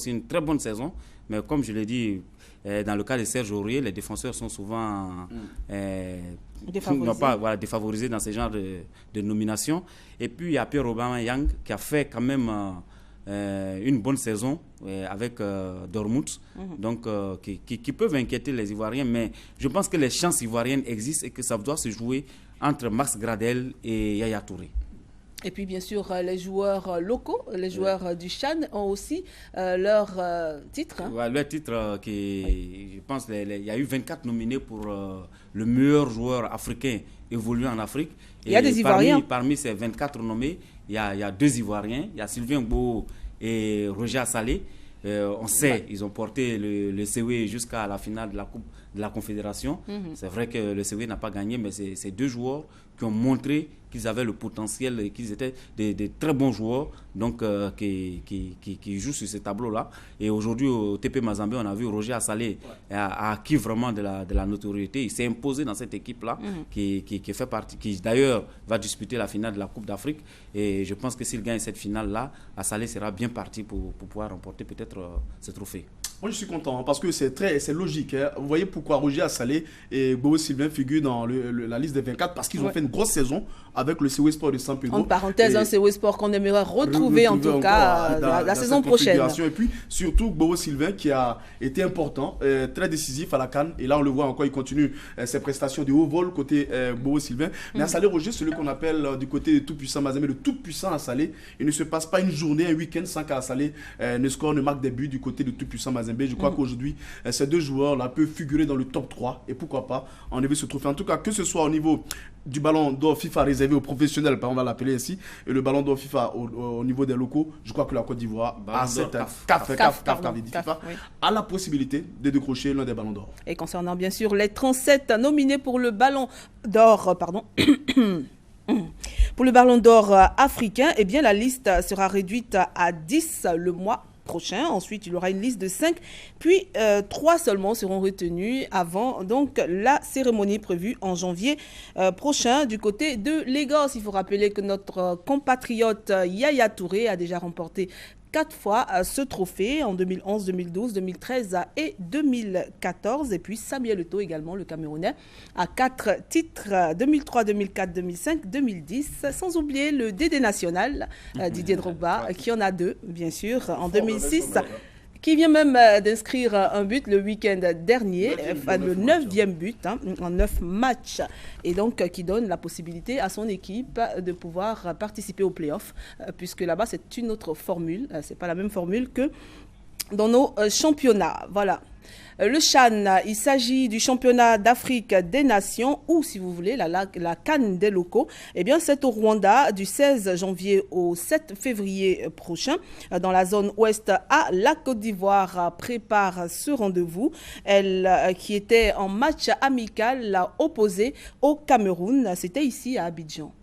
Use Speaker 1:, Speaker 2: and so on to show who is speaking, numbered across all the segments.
Speaker 1: aussi une très bonne saison. Mais comme je l'ai dit, dans le cas de Serge Aurier, les défenseurs sont souvent défavorisés dans ce genre de nomination. Et puis, il y a Pierre Aubameyang qui a fait quand même une bonne saison avec Dortmund, donc qui peuvent inquiéter les Ivoiriens. Mais je pense que les chances ivoiriennes existent et que ça doit se jouer entre Max Gradel et Yaya Touré.
Speaker 2: Et puis, bien sûr, les joueurs locaux, les joueurs du Chan ont aussi leur titre.
Speaker 1: Leur titre, je pense qu'il y a eu 24 nominés pour le meilleur joueur africain évoluant en Afrique.
Speaker 2: Il y a des Ivoiriens.
Speaker 1: Parmi ces 24 nommés, il y a 2 Ivoiriens. Il y a Sylvain Gbo et Roger Assalé. On sait, ils ont porté le CW jusqu'à la finale de la Coupe de la Confédération. C'est vrai que le CW n'a pas gagné, mais c'est 2 joueurs qui ont montré qu'ils avaient le potentiel et qu'ils étaient des très bons joueurs, donc qui jouent sur ce tableau-là. Et aujourd'hui, au TP Mazembe, on a vu Roger Assalé a acquis vraiment de la notoriété. Il s'est imposé dans cette équipe-là, qui fait partie, qui d'ailleurs va disputer la finale de la Coupe d'Afrique. Et je pense que s'il gagne cette finale-là, Assalé sera bien parti pour pouvoir remporter peut-être ce trophée.
Speaker 3: Moi, je suis content parce que c'est logique. Hein. Vous voyez pourquoi Roger Assalé et Bobo Sylvain figurent dans la liste des 24 parce qu'ils ont fait une grosse saison avec le CW Sport de San Pedro.
Speaker 2: En parenthèse, un CW Sport qu'on aimerait retrouver en tout cas la saison prochaine.
Speaker 3: Et puis surtout Bobo Sylvain qui a été important, très décisif à la CAN. Et là, on le voit encore, il continue ses prestations de haut vol côté Bobo Sylvain. Mais Assalé Roger, celui qu'on appelle du côté de tout-puissant Mazembe, le tout-puissant Assalé. Il ne se passe pas une journée, un week-end sans qu'Assalé ne marque des buts du côté de tout-puissant Mazembe. Je crois qu'aujourd'hui, ces 2 joueurs-là peuvent figurer dans le top 3 et pourquoi pas enlever ce trophée. En tout cas, que ce soit au niveau du ballon d'or FIFA réservé aux professionnels, on va l'appeler ainsi, et le ballon d'or FIFA au niveau des locaux, je crois que la Côte d'Ivoire a la possibilité de décrocher l'un des ballons d'or.
Speaker 2: Et concernant bien sûr les 37 nominés pour le ballon d'or, pour le ballon d'or africain, eh bien la liste sera réduite à 10 le mois prochain. Ensuite, il y aura une liste de 5, puis 3 seulement seront retenus avant donc la cérémonie prévue en janvier prochain du côté de Lagos. Il faut rappeler que notre compatriote Yaya Touré a déjà remporté 4 fois ce trophée en 2011, 2012, 2013 et 2014. Et puis Samuel Eto'o également, le Camerounais, a 4 titres 2003, 2004, 2005, 2010. Sans oublier le Dédé national, Didier Drogba, qui en a 2, bien sûr, en 2006. Qui vient même d'inscrire un but le week-end dernier, le 9e but en 9 matchs, et donc qui donne la possibilité à son équipe de pouvoir participer aux playoffs, puisque là-bas c'est une autre formule, c'est pas la même formule que dans nos championnats. Voilà. Le CHAN, il s'agit du championnat d'Afrique des Nations ou, si vous voulez, la CAN des locaux. Eh bien, c'est au Rwanda du 16 janvier au 7 février prochain. Dans la zone ouest A, la Côte d'Ivoire prépare ce rendez-vous. Elle, qui était en match amical, l'a opposé au Cameroun. C'était ici à Abidjan.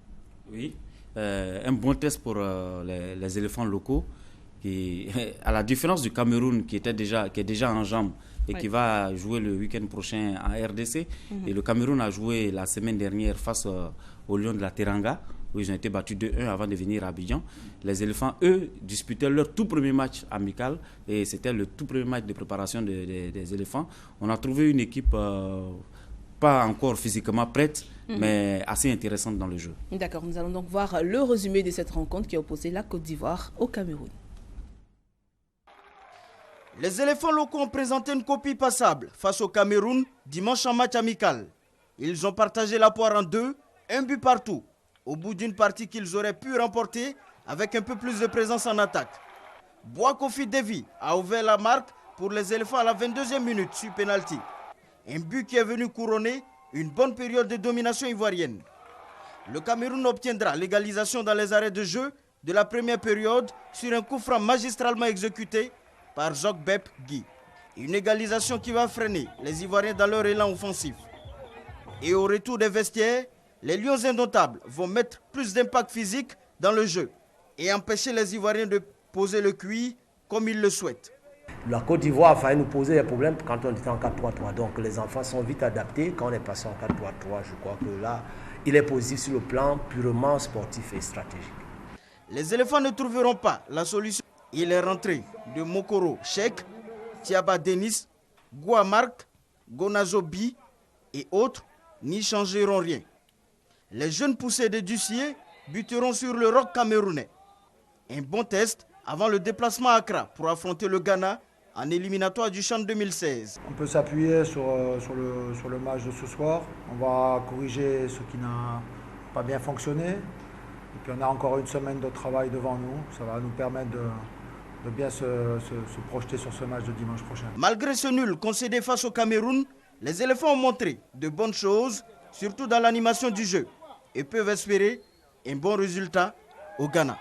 Speaker 1: Oui, un bon test pour les éléphants locaux. Qui, à la différence du Cameroun qui est déjà en jambes et qui va jouer le week-end prochain en RDC. Et le Cameroun a joué la semaine dernière face aux Lions de la Teranga, où ils ont été battus 2-1 avant de venir à Abidjan. Les éléphants, eux, disputaient leur tout premier match amical et c'était le tout premier match de préparation des éléphants. On a trouvé une équipe pas encore physiquement prête, mais assez intéressante dans le jeu.
Speaker 2: D'accord, nous allons donc voir le résumé de cette rencontre qui a opposé la Côte d'Ivoire au Cameroun.
Speaker 4: Les éléphants locaux ont présenté une copie passable face au Cameroun dimanche en match amical. Ils ont partagé la poire en 2, un but partout, au bout d'une partie qu'ils auraient pu remporter avec un peu plus de présence en attaque. Boakofi Devi a ouvert la marque pour les éléphants à la 22e minute sur penalty. Un but qui est venu couronner une bonne période de domination ivoirienne. Le Cameroun obtiendra l'égalisation dans les arrêts de jeu de la première période sur un coup franc magistralement exécuté par Jacques Bep Guy. Une égalisation qui va freiner les Ivoiriens dans leur élan offensif. Et au retour des vestiaires, les Lions indomptables vont mettre plus d'impact physique dans le jeu et empêcher les Ivoiriens de poser le QI comme ils le souhaitent.
Speaker 5: La Côte d'Ivoire a failli nous poser des problèmes quand on était en 4-3-3. Donc les enfants sont vite adaptés. Quand on est passé en 4-3-3, je crois que là, il est positif sur le plan purement sportif et stratégique.
Speaker 4: Les éléphants ne trouveront pas la solution Il est rentré de Mokoro Cheikh, Tiaba Denis, Gouamark, Gonazobi et autres n'y changeront rien. Les jeunes poussés de Dussier buteront sur le roc camerounais. Un bon test avant le déplacement à Accra pour affronter le Ghana en éliminatoire du CHAN 2016.
Speaker 6: On peut s'appuyer sur le match de ce soir. On va corriger ce qui n'a pas bien fonctionné. Et puis on a encore une semaine de travail devant nous. Ça va nous permettre de bien se projeter sur ce match de dimanche prochain.
Speaker 4: Malgré ce nul concédé face au Cameroun, les éléphants ont montré de bonnes choses, surtout dans l'animation du jeu, et peuvent espérer un bon résultat au Ghana.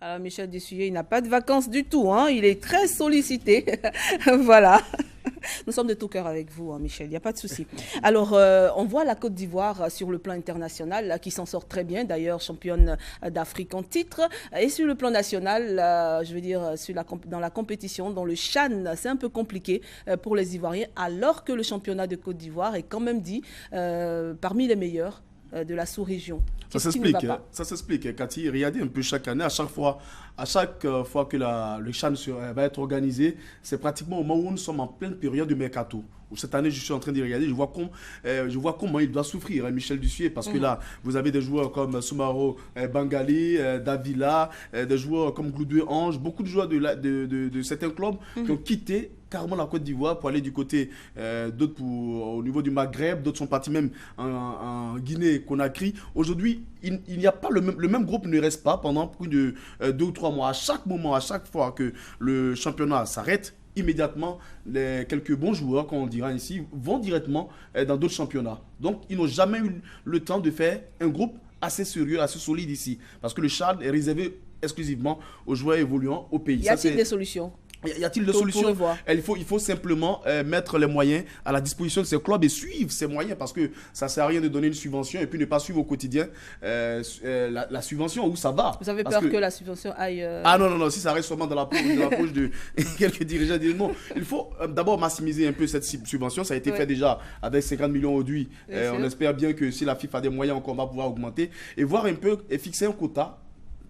Speaker 2: Alors Michel Dessuyé, il n'a pas de vacances du tout, hein. Il est très sollicité. Voilà. Nous sommes de tout cœur avec vous, hein, Michel, il n'y a pas de souci. Alors, on voit la Côte d'Ivoire sur le plan international, là, qui s'en sort très bien, d'ailleurs championne d'Afrique en titre. Et sur le plan national, je veux dire, dans la compétition, dans le CHAN, c'est un peu compliqué pour les Ivoiriens, alors que le championnat de Côte d'Ivoire est quand même dit parmi les meilleurs de la sous-région.
Speaker 3: Ça s'explique, Cathy. Regardez un peu chaque année, à chaque fois que le CHAN va être organisé, c'est pratiquement au moment où nous sommes en pleine période de mercato. Cette année, je suis en train de regarder, je vois comment il doit souffrir, hein, Michel Dussuet, parce que là, vous avez des joueurs comme Soumaro Bangali, Davila, des joueurs comme Gloudoué Ange, beaucoup de joueurs de certains clubs qui ont quitté carrément la Côte d'Ivoire pour aller du côté d'autres au niveau du Maghreb, d'autres sont partis même en Guinée-Conakry. Aujourd'hui, il n'y a pas le même groupe ne reste pas pendant plus de 2 ou 3 mois. À chaque moment, à chaque fois que le championnat s'arrête, immédiatement, les quelques bons joueurs, comme on dira ici, vont directement dans d'autres championnats. Donc, ils n'ont jamais eu le temps de faire un groupe assez sérieux, assez solide ici. Parce que le CHAN est réservé exclusivement aux joueurs évoluant au pays.
Speaker 2: Y a-t-il des solutions ?
Speaker 3: Y a-t-il des solutions ? Il faut simplement mettre les moyens à la disposition de ces clubs et suivre ces moyens, parce que ça ne sert à rien de donner une subvention et puis ne pas suivre au quotidien la subvention, où ça va.
Speaker 2: Vous avez peur que la subvention aille...
Speaker 3: Ah non, si ça reste seulement dans la poche de quelques dirigeants. Non, il faut d'abord maximiser un peu cette subvention. Ça a été fait déjà avec 50 millions aujourd'hui. On espère bien que si la FIFA a des moyens, on va pouvoir augmenter et voir un peu et fixer un quota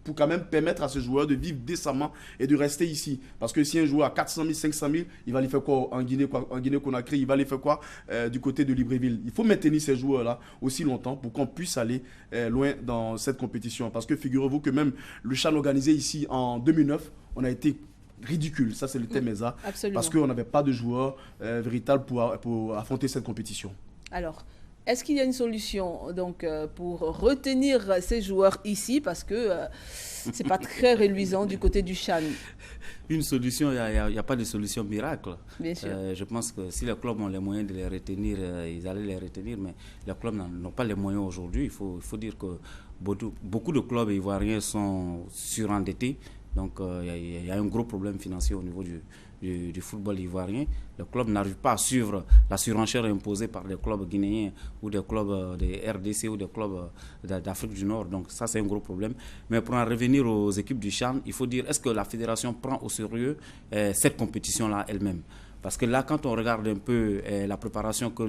Speaker 3: pour quand même permettre à ce joueur de vivre décemment et de rester ici. Parce que si un joueur a 400 000, 500 000, il va aller faire quoi en Guinée-Conakry, il va aller faire quoi du côté de Libreville. Il faut maintenir ces joueurs-là aussi longtemps pour qu'on puisse aller loin dans cette compétition. Parce que figurez-vous que même le CHAN organisé ici en 2009, on a été ridicule, ça c'est le thème ESA, parce qu'on n'avait pas de joueurs véritables pour affronter cette compétition.
Speaker 2: Alors, est-ce qu'il y a une solution donc, pour retenir ces joueurs ici, parce que ce n'est pas très reluisant du côté du CHAN?
Speaker 1: Une solution, il n'y a pas de solution miracle.
Speaker 2: Bien sûr.
Speaker 1: Je pense que si les clubs ont les moyens de les retenir, ils allaient les retenir, mais les clubs n'ont pas les moyens aujourd'hui. Il faut dire que beaucoup de clubs ivoiriens sont surendettés. Donc il y a un gros problème financier au niveau du football ivoirien. Les clubs n'arrivent pas à suivre la surenchère imposée par des clubs guinéens ou des clubs de RDC ou des clubs d'Afrique du Nord. Donc ça, c'est un gros problème. Mais pour en revenir aux équipes du CHAN, il faut dire, est-ce que la fédération prend au sérieux cette compétition-là elle-même? Parce que là, quand on regarde un peu la préparation que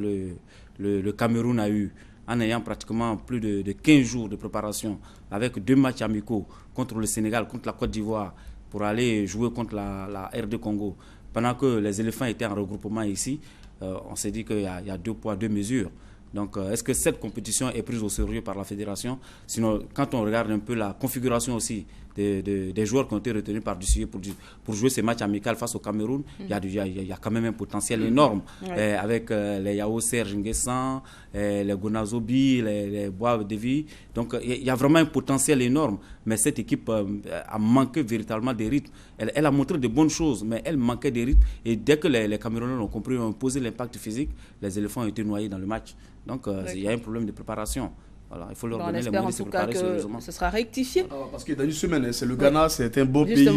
Speaker 1: le Cameroun a eue, en ayant pratiquement plus de 15 jours de préparation, avec 2 matchs amicaux contre le Sénégal, contre la Côte d'Ivoire, pour aller jouer contre la RD Congo. Pendant que les éléphants étaient en regroupement ici, on s'est dit qu'il y a 2 poids, 2 mesures. Donc, est-ce que cette compétition est prise au sérieux par la fédération? Sinon, quand on regarde un peu la configuration aussi des joueurs qui ont été retenus par Dussuet pour jouer ces matchs amicaux face au Cameroun, il y a quand même un potentiel énorme, avec les Yao Serge Nguessan, les Gonazobi, les Bois Devi. Donc il y a vraiment un potentiel énorme, mais cette équipe a manqué véritablement des rythmes. Elle a montré de bonnes choses, mais elle manquait des rythmes, et dès que les Camerounais ont compris, ont posé l'impact physique, les éléphants ont été noyés dans le match. Donc il y a un problème de préparation. Voilà, il faut leur donner les moyens de se préparer sérieusement.
Speaker 2: Ce sera rectifié.
Speaker 3: Parce que dans une semaine, c'est le Ghana, c'est un beau pays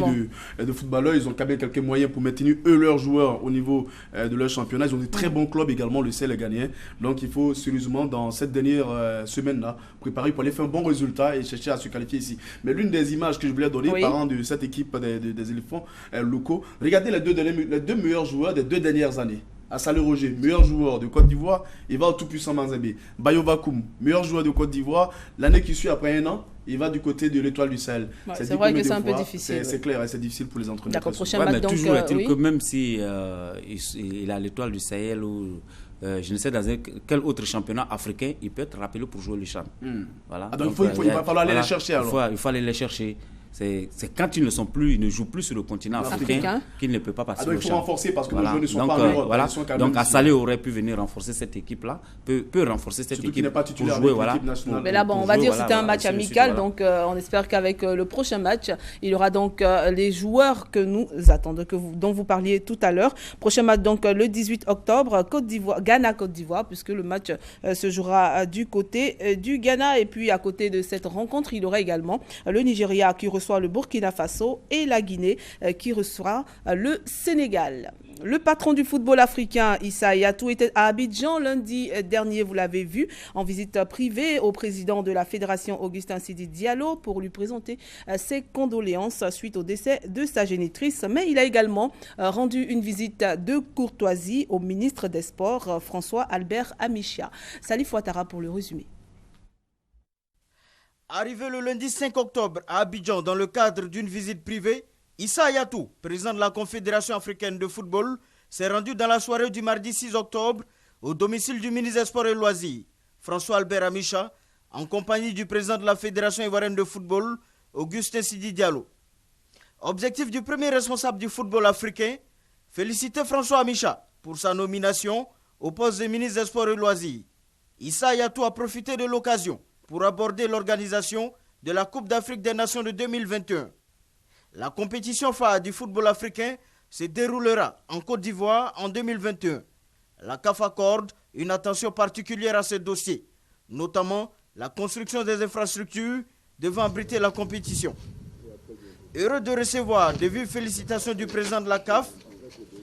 Speaker 3: de footballeurs. Ils ont quand même quelques moyens pour maintenir leurs joueurs au niveau de leur championnat. Ils ont des très bons clubs également, le sait les Ghanéens. Donc il faut sérieusement, dans cette dernière semaine-là, préparer pour aller faire un bon résultat et chercher à se qualifier ici. Mais l'une des images que je voulais donner, parlant de cette équipe des éléphants locaux, regardez les deux meilleurs joueurs des 2 dernières années. Salé Roger, meilleur joueur de Côte d'Ivoire, il va au tout-puissant Mazembe. Bayo Bakoum, meilleur joueur de Côte d'Ivoire. L'année qui suit, après un an, il va du côté de l'Étoile du Sahel.
Speaker 2: Ouais, c'est vrai que c'est un peu difficile.
Speaker 3: C'est clair, c'est difficile pour les entraîneurs.
Speaker 2: D'accord, prochain
Speaker 1: Ouais,
Speaker 2: match
Speaker 1: mais
Speaker 2: donc.
Speaker 1: toujours est-il
Speaker 2: Oui.
Speaker 1: que même si il a l'Étoile du Sahel ou je ne sais dans quel autre championnat africain, il peut être rappelé pour jouer le champ. Voilà.
Speaker 3: Ah, donc il va falloir aller les chercher alors.
Speaker 1: Il faut aller les chercher. C'est quand ils ne jouent plus sur le continent africain qu'ils ne peuvent pas passer
Speaker 3: donc
Speaker 1: au champ.
Speaker 3: Il faut renforcer parce que
Speaker 1: voilà.
Speaker 3: nos jeunes ne sont
Speaker 1: donc,
Speaker 3: pas en Europe.
Speaker 1: voilà. Donc Assalé aurait pu venir renforcer cette équipe-là, peut renforcer cette
Speaker 3: Surtout
Speaker 1: équipe
Speaker 3: qu'il n'est pas titulaire
Speaker 1: pour jouer.
Speaker 3: avec
Speaker 1: Voilà.
Speaker 3: l'équipe nationale.
Speaker 2: Mais là, bon, on va dire que c'était un match amical,
Speaker 1: voilà.
Speaker 2: donc on espère qu'avec le prochain match, il y aura donc les joueurs que nous attendons, dont vous parliez tout à l'heure. Prochain match donc le 18 octobre, Ghana-Côte d'Ivoire, puisque le match se jouera du côté du Ghana. Et puis à côté de cette rencontre, il y aura également le Nigeria qui reçoit le Burkina Faso et la Guinée qui reçoit le Sénégal. Le patron du football africain, Issa Yatou, était à Abidjan lundi dernier, vous l'avez vu, en visite privée au président de la fédération Augustin Sidi Diallo pour lui présenter ses condoléances suite au décès de sa génitrice. Mais il a également rendu une visite de courtoisie au ministre des Sports, François Albert Amichia. Salif Ouattara pour le résumé.
Speaker 4: Arrivé le lundi 5 octobre à Abidjan dans le cadre d'une visite privée, Issa Yatou, président de la Confédération africaine de football, s'est rendu dans la soirée du mardi 6 octobre au domicile du ministre des Sports et Loisirs, François Albert Amicha, en compagnie du président de la Fédération ivoirienne de football, Augustin Sidi Diallo. Objectif du premier responsable du football africain, féliciter François Amicha pour sa nomination au poste de ministre des Sports et Loisirs. Issa Yatou a profité de l'occasion pour aborder l'organisation de la Coupe d'Afrique des Nations de 2021. La compétition phare du football africain se déroulera en Côte d'Ivoire en 2021. La CAF accorde une attention particulière à ce dossier, notamment la construction des infrastructures devant abriter la compétition. Heureux de recevoir de vives félicitations du président de la CAF,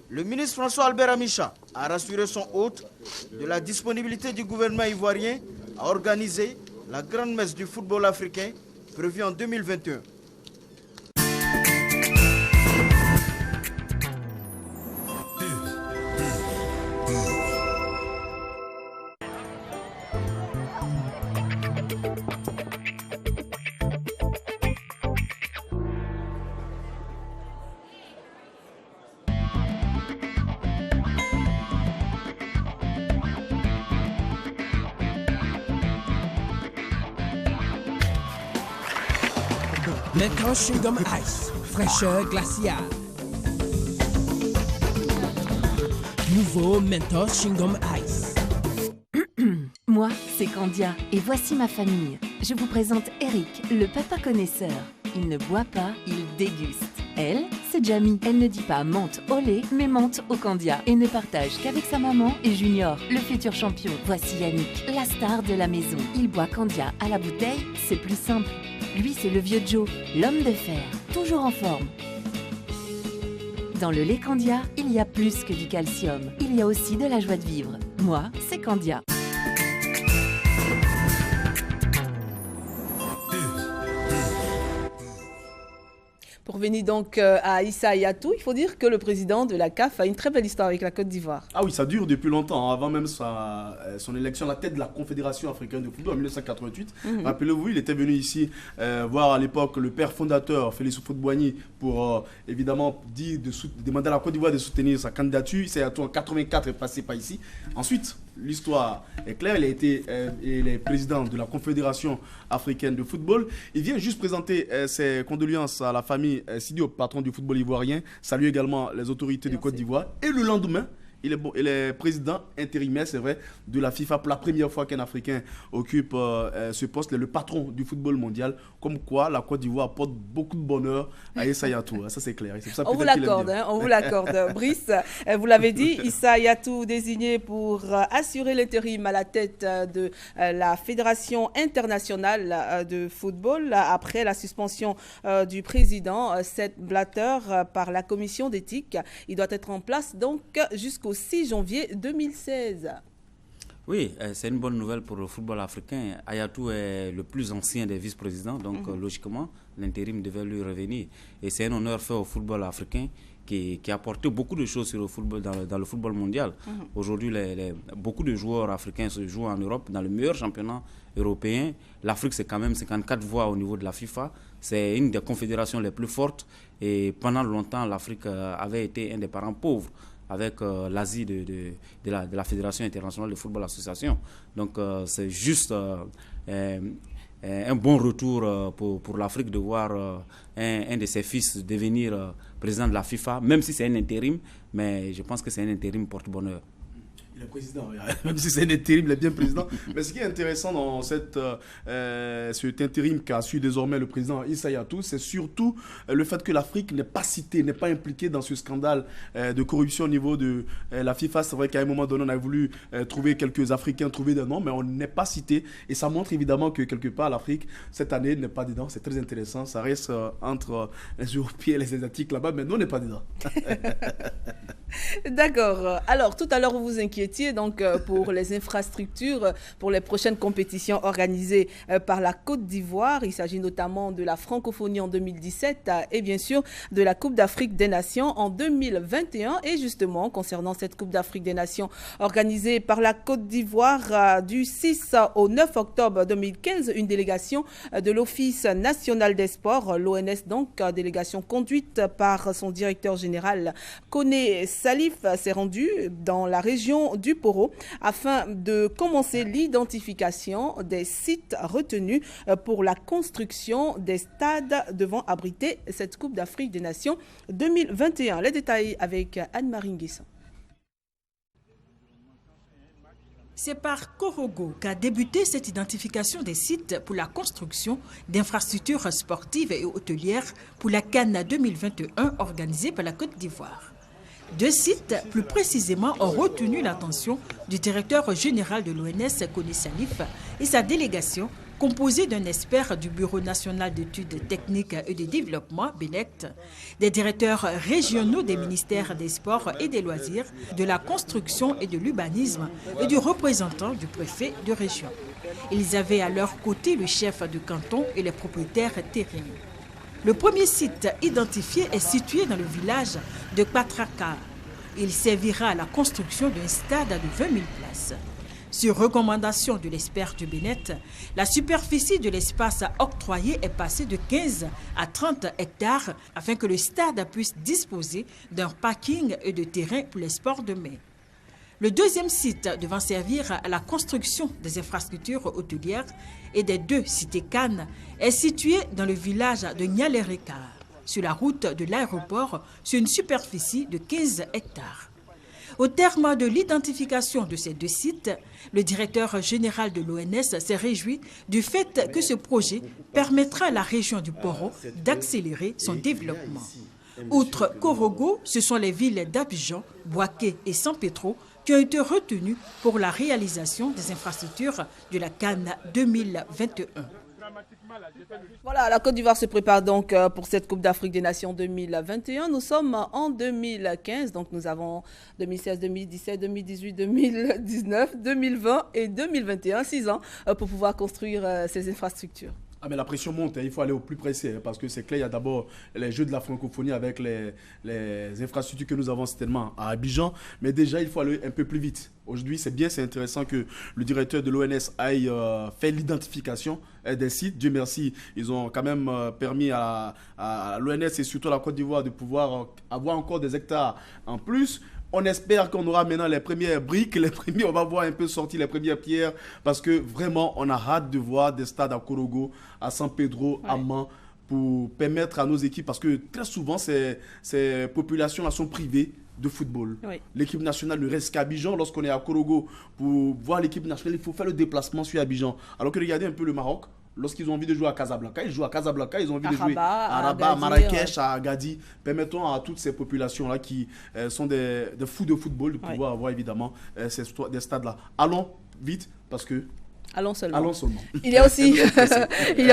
Speaker 4: le ministre François Albert Amicha a rassuré son hôte de la disponibilité du gouvernement ivoirien à organiser la grande messe du football africain prévue en 2021.
Speaker 7: Mentos Chewing-Gum Ice, fraîcheur glaciale. Nouveau Mentos Chewing-Gum Ice.
Speaker 8: Moi, c'est Candia et voici ma famille. Je vous présente Eric, le papa connaisseur. Il ne boit pas, il déguste. Elle, c'est Jamie. Elle ne dit pas menthe au lait, mais menthe au Candia et ne partage qu'avec sa maman et Junior, le futur champion. Voici Yannick, la star de la maison. Il boit Candia à la bouteille, c'est plus simple. Lui, c'est le vieux Joe, l'homme de fer, toujours en forme. Dans le lait Candia, il y a plus que du calcium. Il y a aussi de la joie de vivre. Moi, c'est Candia.
Speaker 2: Pour venir donc à Issa Yatou, il faut dire que le président de la CAF a une très belle histoire avec la Côte d'Ivoire.
Speaker 3: Ah oui, ça dure depuis longtemps, avant même son élection à la tête de la Confédération africaine de football en 1988. Rappelez-vous, il était venu ici voir à l'époque le père fondateur, Félix Houphouët-Boigny, pour évidemment demander à la Côte d'Ivoire de soutenir sa candidature. Issa Yatou en 1984 est passé par ici. Ensuite, l'histoire est claire, il est président de la Confédération africaine de football. Il vient juste présenter ses condoléances à la famille Sidi, au patron du football ivoirien, salue également les autorités de Côte d'Ivoire. Et le lendemain, il est président intérimaire, c'est vrai, de la FIFA pour la première fois qu'un Africain occupe ce poste, le patron du football mondial. Comme quoi, la Côte d'Ivoire apporte beaucoup de bonheur à Issa Yatou. Ça, c'est clair. C'est ça,
Speaker 2: on vous l'accorde, on vous l'accorde. Brice, vous l'avez dit, Issa Yatou désigné pour assurer l'intérim à la tête de la Fédération internationale de football après la suspension du président Sepp Blatter par la commission d'éthique. Il doit être en place donc jusqu'au 6 janvier 2016.
Speaker 1: Oui, c'est une bonne nouvelle pour le football africain. Ayatou est le plus ancien des vice-présidents, donc logiquement, l'intérim devait lui revenir. Et c'est un honneur fait au football africain qui a apporté beaucoup de choses sur le football, dans le football mondial. Aujourd'hui, beaucoup de joueurs africains se jouent en Europe, dans le meilleur championnat européen. L'Afrique, c'est quand même 54 voix au niveau de la FIFA. C'est une des confédérations les plus fortes. Et pendant longtemps, l'Afrique avait été un des parents pauvres avec l'Asie de la Fédération internationale de football association. Donc, c'est juste un bon retour pour l'Afrique de voir un de ses fils devenir président de la FIFA, même si c'est un intérim, mais je pense que c'est un intérim porte-bonheur.
Speaker 3: Il est président, même si c'est un intérim, il est bien président. Mais ce qui est intéressant dans cet intérim qu'a su désormais le président Issa Yatou, c'est surtout le fait que l'Afrique n'est pas citée, n'est pas impliquée dans ce scandale de corruption au niveau de la FIFA. C'est vrai qu'à un moment donné, on a voulu trouver quelques Africains, trouver des noms, mais on n'est pas cité. Et ça montre évidemment que quelque part, l'Afrique, cette année, n'est pas dedans. C'est très intéressant. Ça reste entre les Européens et les Asiatiques là-bas, mais nous, on n'est pas dedans.
Speaker 2: D'accord. Alors, tout à l'heure, vous vous inquiétiez donc pour les infrastructures, pour les prochaines compétitions organisées par la Côte d'Ivoire. Il s'agit notamment de la francophonie en 2017 et bien sûr de la Coupe d'Afrique des Nations en 2021. Et justement, concernant cette Coupe d'Afrique des Nations organisée par la Côte d'Ivoire du 6 au 9 octobre 2015, une délégation de l'Office national des sports, l'ONS donc, délégation conduite par son directeur général Koné Salif, s'est rendu dans la région du Poro afin de commencer l'identification des sites retenus pour la construction des stades devant abriter cette Coupe d'Afrique des Nations 2021. Les détails avec Anne-Marie Nguesson.
Speaker 9: C'est par Korogo qu'a débuté cette identification des sites pour la construction d'infrastructures sportives et hôtelières pour la CAN 2021 organisée par la Côte d'Ivoire. 2 sites, plus précisément, ont retenu l'attention du directeur général de l'ONS, Koné Salif, et sa délégation, composée d'un expert du Bureau national d'études techniques et de développement, BENECT, des directeurs régionaux des ministères des Sports et des Loisirs, de la construction et de l'urbanisme et du représentant du préfet de région. Ils avaient à leur côté le chef de canton et les propriétaires terriens. Le premier site identifié est situé dans le village de Patraka. Il servira à la construction d'un stade de 20 000 places. Sur recommandation de l'expert du BENECT, la superficie de l'espace octroyé est passée de 15 à 30 hectares afin que le stade puisse disposer d'un parking et de terrain pour les sports de mai. Le deuxième site devant servir à la construction des infrastructures hôtelières et des 2 cités Cannes est situé dans le village de Nyalereka, sur la route de l'aéroport, sur une superficie de 15 hectares. Au terme de l'identification de ces 2 sites, le directeur général de l'ONS s'est réjoui du fait que ce projet permettra à la région du Poro d'accélérer son développement. Outre Korogo, ce sont les villes d'Abidjan, Bouaké et San Pedro qui ont été retenus pour la réalisation des infrastructures de la CAN 2021.
Speaker 2: Voilà, la Côte d'Ivoire se prépare donc pour cette Coupe d'Afrique des Nations 2021. Nous sommes en 2015, donc nous avons 2016, 2017, 2018, 2019, 2020 et 2021, 6 ans pour pouvoir construire ces infrastructures.
Speaker 3: Ah mais la pression monte, il faut aller au plus pressé parce que c'est clair, il y a d'abord les Jeux de la francophonie avec les infrastructures que nous avons certainement à Abidjan, mais déjà il faut aller un peu plus vite. Aujourd'hui c'est bien, c'est intéressant que le directeur de l'ONS aille faire l'identification des sites. Dieu merci, ils ont quand même permis à l'ONS et surtout à la Côte d'Ivoire de pouvoir avoir encore des hectares en plus. On espère qu'on aura maintenant les premières briques, on va voir un peu sortir les premières pierres parce que vraiment, on a hâte de voir des stades à Korogo, à San Pedro, à Man, pour permettre à nos équipes, parce que très souvent, ces populations-là sont privées de football. Oui. L'équipe nationale ne reste qu'à Abidjan. Lorsqu'on est à Korogo, pour voir l'équipe nationale, il faut faire le déplacement sur Abidjan. Alors que regardez un peu le Maroc. Lorsqu'ils ont envie de jouer à Casablanca, ils jouent à Casablanca. Ils ont envie de jouer à Rabat, à Marrakech, à Agadir. Permettons à toutes ces populations-là qui sont des fous de football de pouvoir avoir évidemment des stades-là. Allons vite parce que...
Speaker 2: Allons seulement.
Speaker 3: Allons seulement.
Speaker 2: Il y a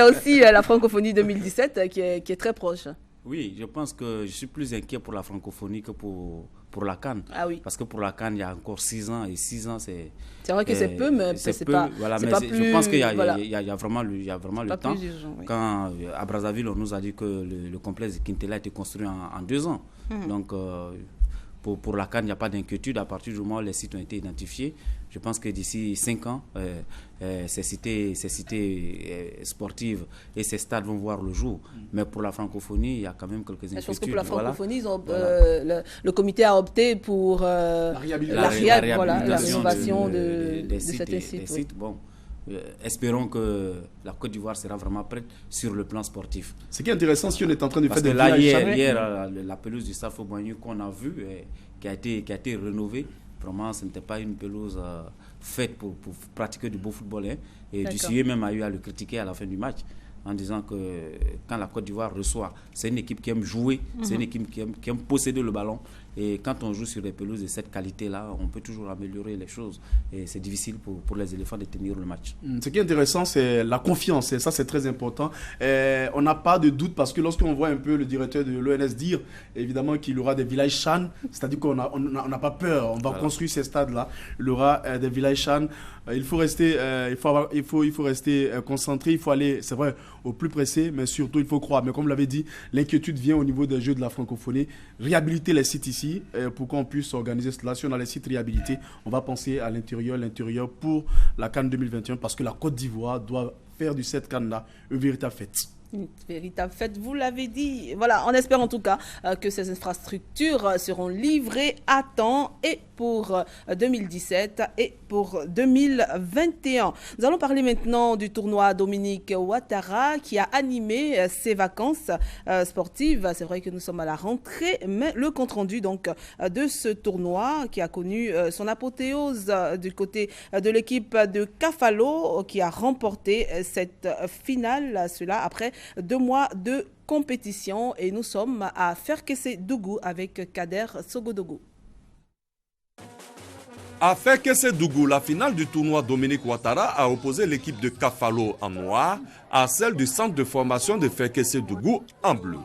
Speaker 2: aussi la francophonie 2017 qui est très proche.
Speaker 1: Oui, je pense que je suis plus inquiet pour la francophonie que pour la CAN.
Speaker 2: Ah oui.
Speaker 1: Parce que pour la CAN, il y a encore 6 ans. Et 6 ans, c'est...
Speaker 2: C'est vrai que c'est peu, mais c'est pas...
Speaker 1: Voilà,
Speaker 2: mais
Speaker 1: pas
Speaker 2: plus,
Speaker 1: je pense qu'il y a,
Speaker 2: voilà.
Speaker 1: il y a vraiment le temps.
Speaker 2: Urgent, oui.
Speaker 1: Quand à Brazzaville, on nous a dit que le complexe de Kintela a été construit en 2 ans. Donc, pour la CAN, il n'y a pas d'inquiétude. À partir du moment où les sites ont été identifiés, je pense que d'ici 5 ans, ces cités sportives et ces stades vont voir le jour. Mais pour la francophonie, il y a quand même quelques inquiétudes.
Speaker 2: Je pense que pour la francophonie, le comité a opté pour la rénovation de certains sites.
Speaker 1: Bon. Espérons que la Côte d'Ivoire sera vraiment prête sur le plan sportif.
Speaker 3: Ce qui est intéressant, si on est en train de faire des
Speaker 1: hier, la pelouse du Safo Boignou qu'on a vue, qui a été rénovée, vraiment, ce n'était pas une pelouse faite pour pratiquer du beau football. Et Dussier même a eu à le critiquer à la fin du match, en disant que quand la Côte d'Ivoire reçoit, c'est une équipe qui aime jouer, c'est une équipe qui aime posséder le ballon. Et quand on joue sur des pelouses de cette qualité-là, on peut toujours améliorer les choses. Et c'est difficile pour les éléphants de tenir le match.
Speaker 3: Ce qui est intéressant, c'est la confiance. Et ça, c'est très important. On n'a pas de doute parce que lorsqu'on voit un peu le directeur de l'ONS dire, évidemment, qu'il y aura des villages CHAN, c'est-à-dire qu'on n'a pas peur. On va construire ces stades-là. Il y aura des villages CHAN. Il faut rester, il faut rester concentré. Il faut aller, c'est vrai, au plus pressé, mais surtout, il faut croire. Mais comme vous l'avez dit, l'inquiétude vient au niveau des Jeux de la francophonie. Réhabiliter les sites ici, pour qu'on puisse organiser cela. Si on a les sites réhabilités, on va penser à l'intérieur pour la CAN 2021 parce que la Côte d'Ivoire doit faire du cette CAN-là une véritable fête.
Speaker 2: Une véritable fête, vous l'avez dit. Voilà, on espère en tout cas que ces infrastructures seront livrées à temps et pour 2017 et pour 2021. Nous allons parler maintenant du tournoi Dominique Ouattara qui a animé ses vacances sportives. C'est vrai que nous sommes à la rentrée, mais le compte-rendu donc de ce tournoi qui a connu son apothéose du côté de l'équipe de Kafalo qui a remporté cette finale, cela après 2 mois de compétition. Et nous sommes à Ferkessé-Dougou avec Kader Sogodogo.
Speaker 10: À Ferkessé-Dougou, la finale du tournoi Dominique Ouattara a opposé l'équipe de Kafalo en noir à celle du centre de formation de Ferkessé-Dougou en bleu.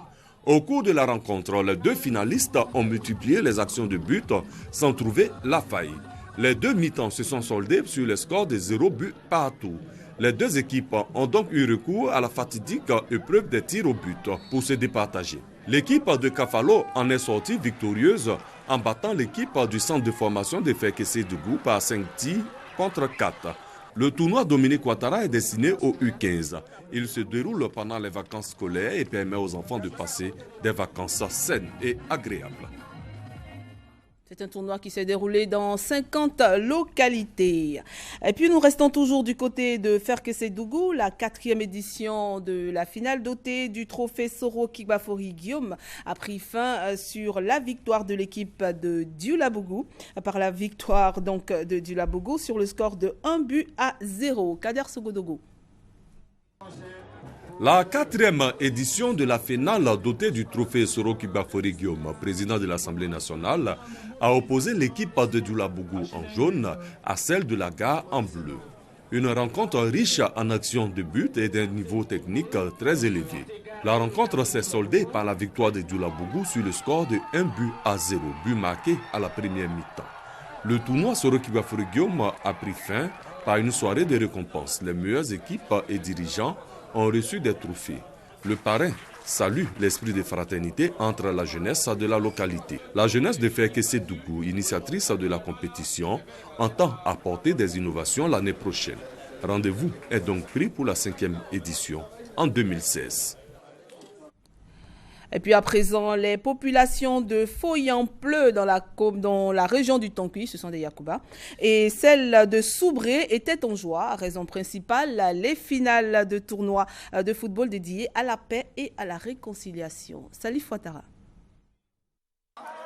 Speaker 10: Au cours de la rencontre, les 2 finalistes ont multiplié les actions de but sans trouver la faille. Les 2 mi-temps se sont soldés sur le score de 0 but partout. Les 2 équipes ont donc eu recours à la fatidique épreuve des tirs au but pour se départager. L'équipe de Kafalo en est sortie victorieuse en battant l'équipe du centre de formation de Ferkessé-Dougou par 5 tirs contre 4. Le tournoi Dominique Ouattara est destiné aux U15. Il se déroule pendant les vacances scolaires et permet aux enfants de passer des vacances saines et agréables.
Speaker 2: C'est un tournoi qui s'est déroulé dans 50 localités. Et puis nous restons toujours du côté de Ferkessé-Dougou. La 4e édition de la finale dotée du trophée Soro Kigbafori Guillaume a pris fin sur la victoire de l'équipe de Dioulabougou. Par la victoire donc de Dioulabougou sur le score de 1-0. Kader Sogodogo.
Speaker 10: La 4e édition de la finale dotée du trophée Soro Kigbafori Guillaume, président de l'Assemblée nationale, a opposé l'équipe de Dioulabougou en jaune à celle de la gare en bleu. Une rencontre riche en actions de but et d'un niveau technique très élevé. La rencontre s'est soldée par la victoire de Dioulabougou sur le score de 1-0, but marqué à la première mi-temps. Le tournoi Soro Kigbafori Guillaume a pris fin par une soirée de récompenses. Les meilleures équipes et dirigeants ont reçu des trophées. Le parrain salue l'esprit de fraternité entre la jeunesse de la localité. La jeunesse de Ferkessé-Dougou, initiatrice de la compétition, entend apporter des innovations l'année prochaine. Rendez-vous est donc pris pour la 5e édition en 2016.
Speaker 2: Et puis à présent, les populations de Foyampleu dans la région du Tonki, ce sont des Yacouba, et celles de Soubré étaient en joie. Raison principale, les finales de tournois de football dédiés à la paix et à la réconciliation. Salif Ouattara.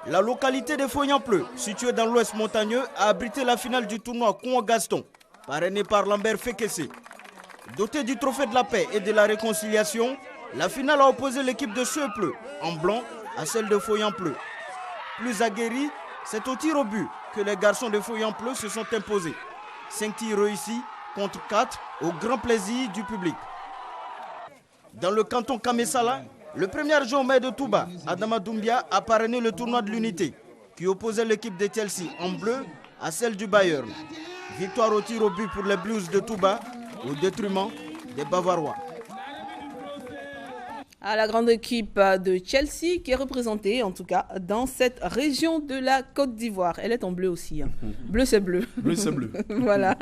Speaker 4: La localité de Foyampleu, située dans l'ouest montagneux, a abrité la finale du tournoi Kouan-Gaston, parrainé par Lambert Fekessé. Dotée du trophée de la paix et de la réconciliation, la finale a opposé l'équipe de Seupleu en blanc à celle de Foyampleu. Plus aguerrie, c'est au tir au but que les garçons de Foyampleu se sont imposés. 5 tirs réussis contre 4 au grand plaisir du public. Dans le canton Kamessala, le premier adjoint au maire de Touba, Adama Doumbia, a parrainé le tournoi de l'unité qui opposait l'équipe de Chelsea en bleu à celle du Bayern. Victoire au tir au but pour les Blues de Touba au détriment des Bavarois.
Speaker 2: À la grande équipe de Chelsea qui est représentée en tout cas dans cette région de la Côte d'Ivoire. Elle est en bleu aussi. Hein. Bleu c'est bleu.
Speaker 3: Bleu c'est bleu.
Speaker 2: Voilà.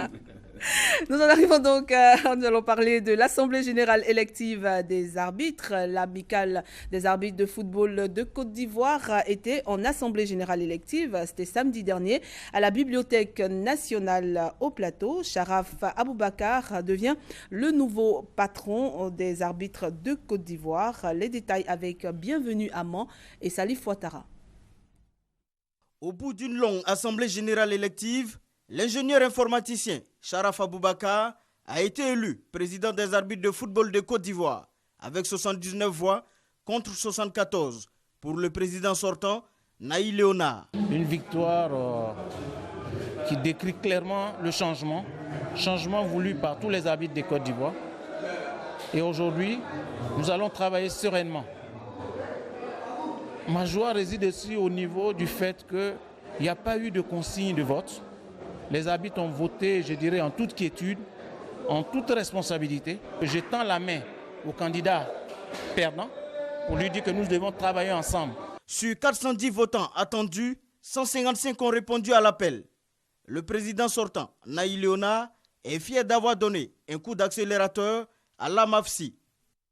Speaker 2: Nous en arrivons donc, nous allons parler de l'Assemblée générale élective des arbitres. L'amicale des arbitres de football de Côte d'Ivoire était en Assemblée générale élective. C'était samedi dernier à la Bibliothèque nationale au Plateau. Sharaf Aboubakar devient le nouveau patron des arbitres de Côte d'Ivoire. Les détails avec Bienvenue Amand et Salif Ouattara.
Speaker 4: Au bout d'une longue Assemblée générale élective, l'ingénieur informaticien Sharaf Aboubakar a été élu président des arbitres de football de Côte d'Ivoire avec 79 voix contre 74 pour le président sortant Naï Léonard.
Speaker 11: Une victoire qui décrit clairement le changement voulu par tous les arbitres de Côte d'Ivoire. Et aujourd'hui, nous allons travailler sereinement. Ma joie réside aussi au niveau du fait qu'il n'y a pas eu de consigne de vote. Les arbitres ont voté, je dirais, en toute quiétude, en toute responsabilité. Je tends la main au candidat perdant pour lui dire que nous devons travailler ensemble.
Speaker 4: Sur 410 votants attendus, 155 ont répondu à l'appel. Le président sortant, Naï Léonard, est fier d'avoir donné un coup d'accélérateur à l'AMAFSI.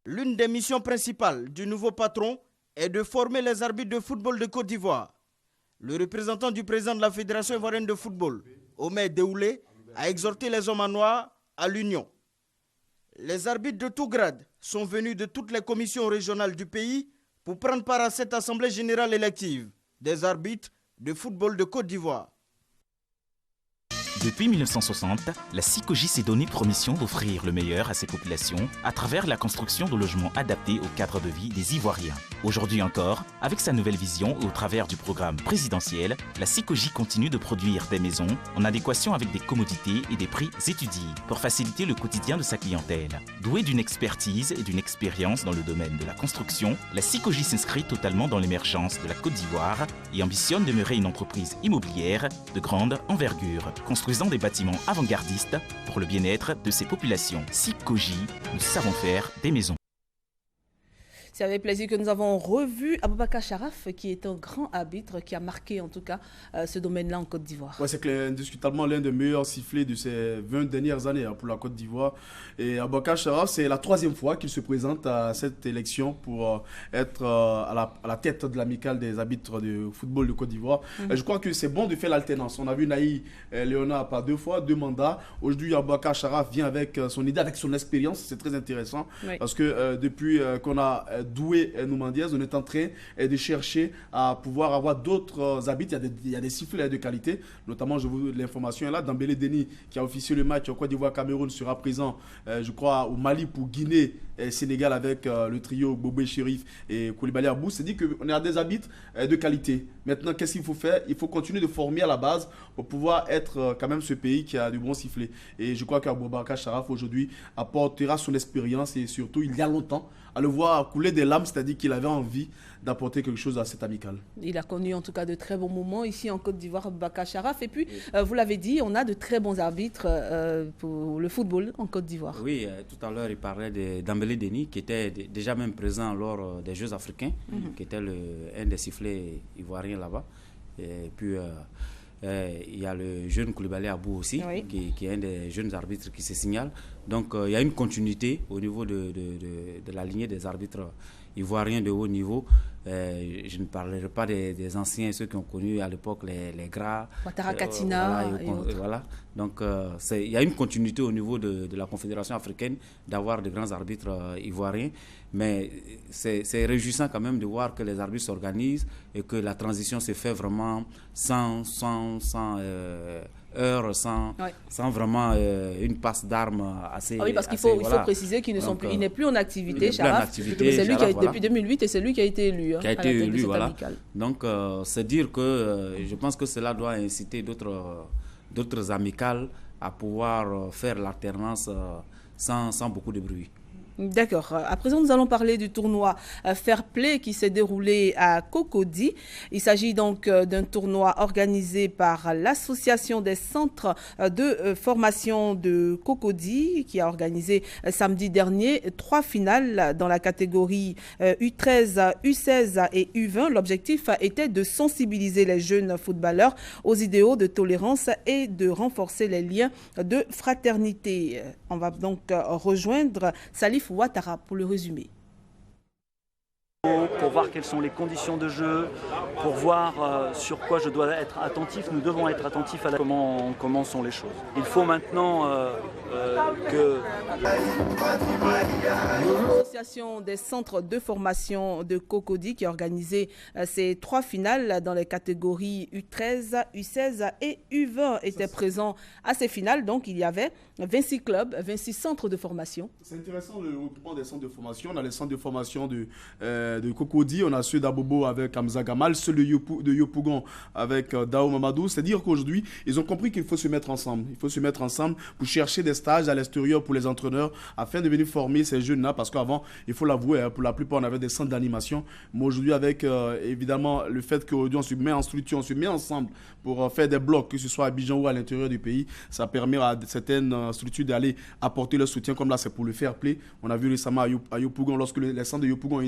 Speaker 4: L'une des missions principales du nouveau patron est de former les arbitres de football de Côte d'Ivoire. Le représentant du président de la Fédération ivoirienne de football, Omer Déoulé, a exhorté les hommes en noir à l'union. Les arbitres de tout grade sont venus de toutes les commissions régionales du pays pour prendre part à cette assemblée générale élective des arbitres de football de Côte d'Ivoire.
Speaker 12: Depuis 1960, la SICOGI s'est donné pour mission d'offrir le meilleur à ses populations à travers la construction de logements adaptés au cadre de vie des Ivoiriens. Aujourd'hui encore, avec sa nouvelle vision et au travers du programme présidentiel, la SICOGI continue de produire des maisons en adéquation avec des commodités et des prix étudiés pour faciliter le quotidien de sa clientèle. Douée d'une expertise et d'une expérience dans le domaine de la construction, la SICOGI s'inscrit totalement dans l'émergence de la Côte d'Ivoire et ambitionne demeurer une entreprise immobilière de grande envergure, construisant des bâtiments avant-gardistes pour le bien-être de ses populations. SICOGI, nous savons faire des maisons.
Speaker 2: C'est avec plaisir que nous avons revu Aboubakar Sharaf, qui est un grand arbitre, qui a marqué en tout cas ce domaine-là en Côte d'Ivoire.
Speaker 3: Ouais, c'est indiscutablement l'un des meilleurs sifflets de ces 20 dernières années pour la Côte d'Ivoire. Et Aboubakar Sharaf, c'est la 3e fois qu'il se présente à cette élection pour être à la tête de l'amicale des arbitres de football de Côte d'Ivoire. Je crois que c'est bon de faire l'alternance. On a vu Naï Léonard par 2 fois, 2 mandats. Aujourd'hui, Aboubakar Sharaf vient avec son idée, avec son expérience. C'est très intéressant parce que depuis qu'on a doué Noumandiès, on est en train de chercher à pouvoir avoir d'autres arbitres. Il y a des sifflets de qualité, notamment, je vous l'information est là, Dambélé Denis qui a officié le match au Côte d'Ivoire-Cameroun sera présent, je crois, au Mali pour Guinée et Sénégal avec le trio Bobé Chérif et Koulibaly Abou. C'est dit qu'on a des arbitres de qualité. Maintenant, qu'est-ce qu'il faut faire? Il faut continuer de former à la base pour pouvoir être quand même ce pays qui a de bons sifflets. Et je crois qu'Aboubacar Sharaf aujourd'hui apportera son expérience et surtout, il y a longtemps, à le voir couler des larmes, c'est-à-dire qu'il avait envie d'apporter quelque chose à cette amicale. Il
Speaker 2: a connu en tout cas de très bons moments ici en Côte d'Ivoire, Aboubakar Sharaf. Et puis, vous l'avez dit, on a de très bons arbitres pour le football en Côte d'Ivoire.
Speaker 1: Oui, tout à l'heure, il parlait de Dambélé Denis, qui était déjà même présent lors des Jeux africains, qui était un des sifflets ivoiriens là-bas. Et puis, il y a le jeune Koulibaly Abou aussi, qui est un des jeunes arbitres qui se signale. Donc, il y a une continuité au niveau de la lignée des arbitres ivoiriens de haut niveau. Je ne parlerai pas des anciens, ceux qui ont connu à l'époque les Gras.
Speaker 2: Ouattara Katina.
Speaker 1: Voilà. Donc, il y a une continuité au niveau de la Confédération africaine d'avoir de grands arbitres ivoiriens. Mais c'est réjouissant quand même de voir que les arbitres s'organisent et que la transition se fait vraiment sans heure, sans vraiment une passe d'armes assez...
Speaker 2: oui, parce qu'il faut préciser qu'il n'est plus en activité, Sharaf. C'est lui qui a, depuis 2008 et c'est lui qui a été élu.
Speaker 1: Qui a été élu, voilà. Donc, c'est dire que je pense que cela doit inciter d'autres amicales à pouvoir faire l'alternance sans beaucoup de bruit.
Speaker 2: D'accord. À présent, nous allons parler du tournoi Fair Play qui s'est déroulé à Cocody. Il s'agit donc d'un tournoi organisé par l'Association des centres de formation de Cocody qui a organisé samedi dernier 3 finales dans la catégorie U13, U16 et U20. L'objectif était de sensibiliser les jeunes footballeurs aux idéaux de tolérance et de renforcer les liens de fraternité. On va donc rejoindre Salif Ouattara pour le résumé.
Speaker 13: Pour voir quelles sont les conditions de jeu, pour voir sur quoi je dois être attentif. Nous devons être attentifs à comment sont les choses. Il faut maintenant que...
Speaker 2: L'association des centres de formation de Cocody qui a organisé ces 3 finales dans les catégories U13, U16 et U20 était présent à ces finales. Donc il y avait 26 clubs, 26 centres de formation. C'est
Speaker 3: intéressant le regroupement des centres de formation. On a les centres de formation de Cocody, on a ceux d'Abobo avec Hamza Gamal, ceux de Yopougon avec Dao Mamadou. C'est-à-dire qu'aujourd'hui, ils ont compris qu'il faut se mettre ensemble. Il faut se mettre ensemble pour chercher des stages à l'extérieur pour les entraîneurs afin de venir former ces jeunes-là. Parce qu'avant, il faut l'avouer, pour la plupart, on avait des centres d'animation. Mais aujourd'hui, avec évidemment le fait qu'aujourd'hui, on se met en structure, on se met ensemble pour faire des blocs, que ce soit à Abidjan ou à l'intérieur du pays, ça permet à certaines structures d'aller apporter leur soutien. Comme là, c'est pour le fair play. On a vu récemment à Yopougon, lorsque les centres de Yopougon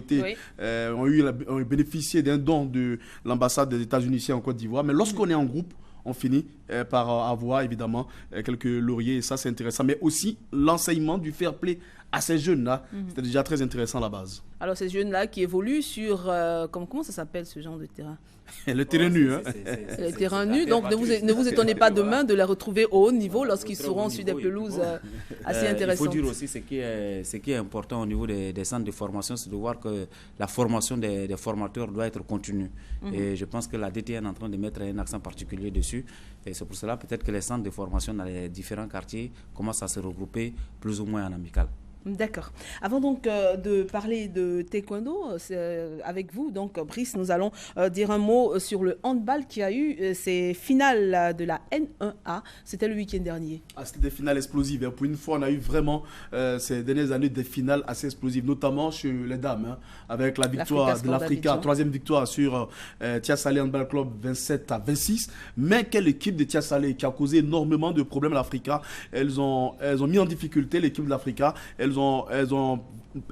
Speaker 3: ont bénéficié d'un don de l'ambassade des États-Unis ici en Côte d'Ivoire. Mais lorsqu'on est en groupe, on finit par avoir évidemment quelques lauriers et ça c'est intéressant. Mais aussi l'enseignement du fair play à ces jeunes-là, c'était déjà très intéressant à la base.
Speaker 2: Alors ces jeunes-là qui évoluent sur, comment ça s'appelle ce genre de terrain?
Speaker 3: Le terrain nu.
Speaker 2: Le terrain nu, donc ne vous étonnez pas demain de les retrouver au haut niveau lorsqu'ils seront sur des pelouses assez intéressantes.
Speaker 1: Il faut dire aussi ce qui est important au niveau des centres de formation, c'est de voir que la formation des formateurs doit être continue. Et je pense que la DTN est en train de mettre un accent particulier dessus. Et c'est pour cela peut-être que les centres de formation dans les différents quartiers commencent à se regrouper plus ou moins en amical.
Speaker 2: D'accord. Avant donc de parler de taekwondo avec vous, donc Brice, nous allons dire un mot sur le handball qui a eu ses finales de la N1A. C'était le week-end dernier.
Speaker 3: C'était des finales explosives. Pour une fois, on a eu vraiment ces dernières années des finales assez explosives, notamment chez les dames, avec la victoire de l'Africa, 3e victoire sur Tia Salé Handball Club 27-26. Mais quelle équipe de Tia Salé qui a causé énormément de problèmes à l'Africa. Elles ont mis en difficulté l'équipe de l'Africa. Elles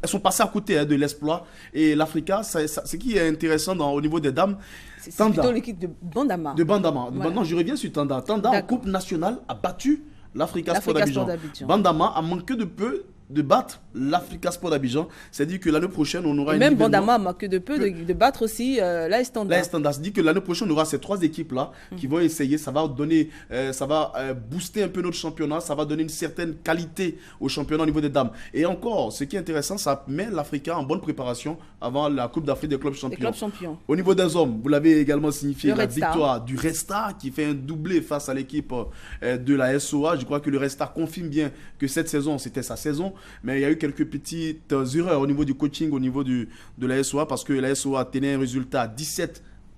Speaker 3: sont passées à côté de l'exploit. Et l'Africa, ce qui est intéressant au niveau des dames,
Speaker 2: c'est plutôt l'équipe de Bandama.
Speaker 3: Voilà. Maintenant, je reviens sur Tanda. Tanda, en Coupe nationale, a battu l'Africa Sport d'Abidjan. Bandama a manqué de peu de battre l'Africa Sport d'Abidjan. C'est-à-dire que l'année prochaine, on aura...
Speaker 2: Même Bandama a manqué de peu de battre aussi l'AS Tanda.
Speaker 3: L'AS Tanda. C'est-à-dire que l'année prochaine, on aura ces 3 équipes-là qui vont essayer. Ça va donner, ça va booster un peu notre championnat. Ça va donner une certaine qualité au championnat au niveau des dames. Et encore, ce qui est intéressant, ça met l'Africa en bonne préparation avant la Coupe d'Afrique des clubs champions. Au niveau des hommes, vous l'avez également signifié, la victoire du Red Star qui fait un doublé face à l'équipe de la SOA. Je crois que le Red Star confirme bien que cette saison, c'était sa saison. Mais il y a eu quelques petites erreurs au niveau du coaching, au niveau de la SOA, parce que la SOA tenait un résultat